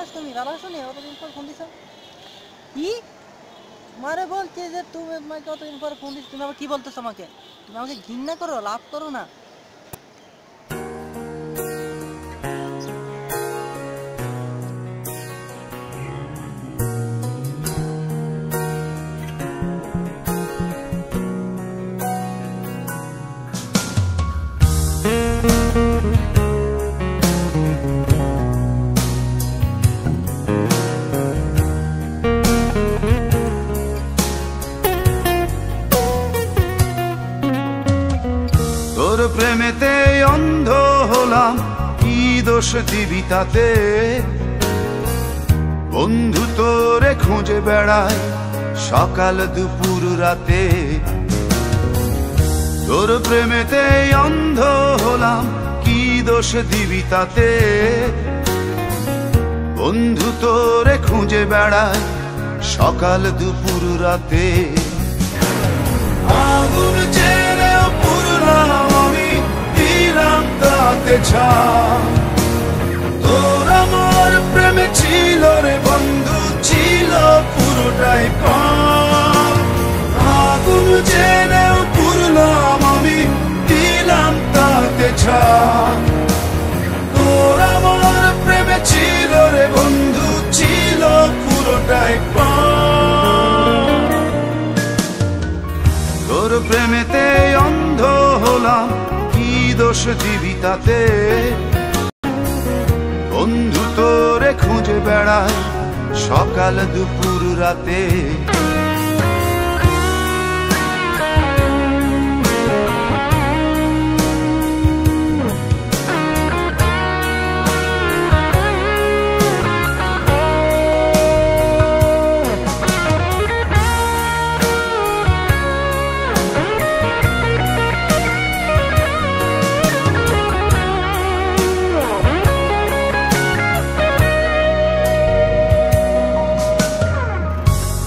সাহস তুমি? ভালো আছো নি? অতদিন পর ফোন দিছো কি? মারে বলছি যে তুমি আমাকে অতদিন পর ফোন দিচ্ছ, তুমি আবার কি বলতেছো আমাকে? তুমি আমাকে ঘৃণা করো, লাভ করো না? তোর প্রেমেতে অন্ধ হলাম, কি দোষ দিবি তাতে? বন্ধু তোরে খুঁজে বেড়াই সকাল দুপুর রাতে। তোর প্রেমেতে অন্ধ হলাম, কি দোষ দিবি তাতে? বন্ধু তোরে খুঁজে বেড়াই সকাল দুপুর রাতে। আগুন জেলেও পুরলাম আমি, দিলাম তাতে ছাপ। তোর আমার প্রেমে ছিল রে বন্ধু, ছিল পুরোটাই পাপ। আগুন জেলেও পুরলাম আমি, দিলাম তাতে ছাপ। তোর আমার প্রেমে ছিল রে বন্ধু, ছিল পুরোটাই পাপ। তোর প্রেমেতে অন্ধ হলাম, কি দোষ দিবি তাতে? বন্ধু তোরে খুঁজে বেড়াই সকাল দুপুর রাতে।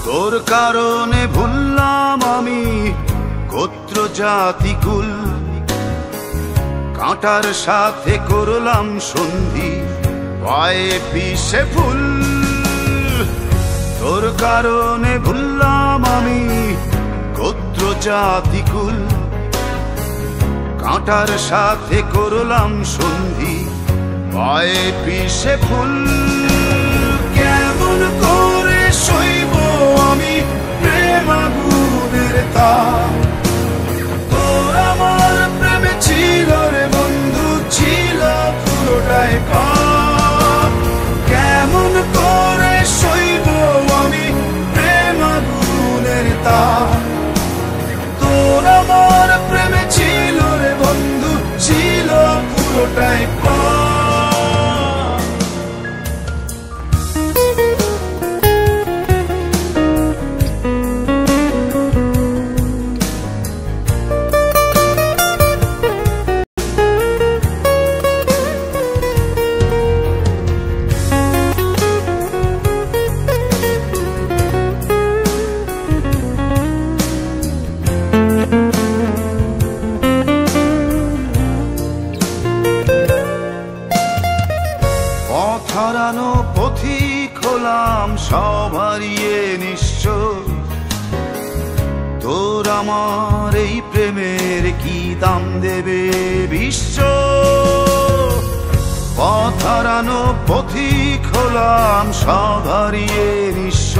তোর কারণে ভুললাম আমি গোত্র জাতি কুল, কাঁটার সাথে করলাম সন্ধি, পায়ে পিষে ফুল। তোর কারণে ভুললাম আমি গোত্র জাতি কুল, কাঁটার সাথে করলাম সন্ধি, পায়ে পিষে ফুল। কেমন করে সইব আমি প্রেম আগুনের তাপ? তোর আমার প্রেমে ছিল রে বন্ধু, ছিল পুরোটাই পাপ। কেমন করে সইব আমি প্রেম আগুনের তাপ? তোর আমার প্রেমে ছিল রে বন্ধু, ছিল পুরোটাই পাপ। হারানো পথিক হলাম সব হারিয়ে নিঃস্ব। তোর আমার এই প্রেমের কি দাম দেবে বিশ্ব? পথ হারানো পথিক হলাম সব হারিয়ে নিঃস্ব।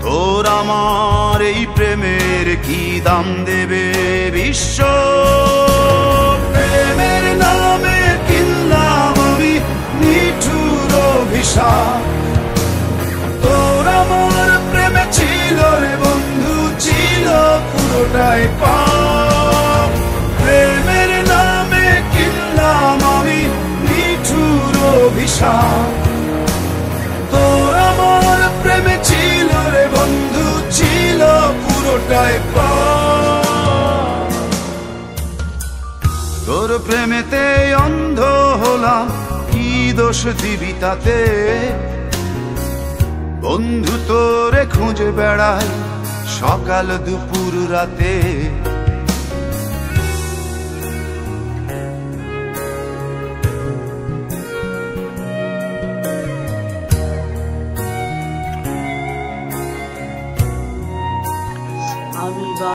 তোর আমার এই প্রেমের কি দাম দেবে বিশ্ব? প্রেমের নামে কিনলাম আমি নিঠুর অভিশাপ। তোর আমার প্রেমে ছিল রে বন্ধু, ছিল পুরোটাই পাপ। প্রেমের নামে কিনলাম আমি নিঠুর অভিশাপ। তোর আমার প্রেমে ছিল রে বন্ধু, ছিল পুরোটাই পাপ। তোর প্রেমেতে অন্ধ হলাম, কি দোষ দিবি তাতে? বন্ধু তোরে খুঁজে বেড়াই সকাল দুপুর রাতে। আমি বা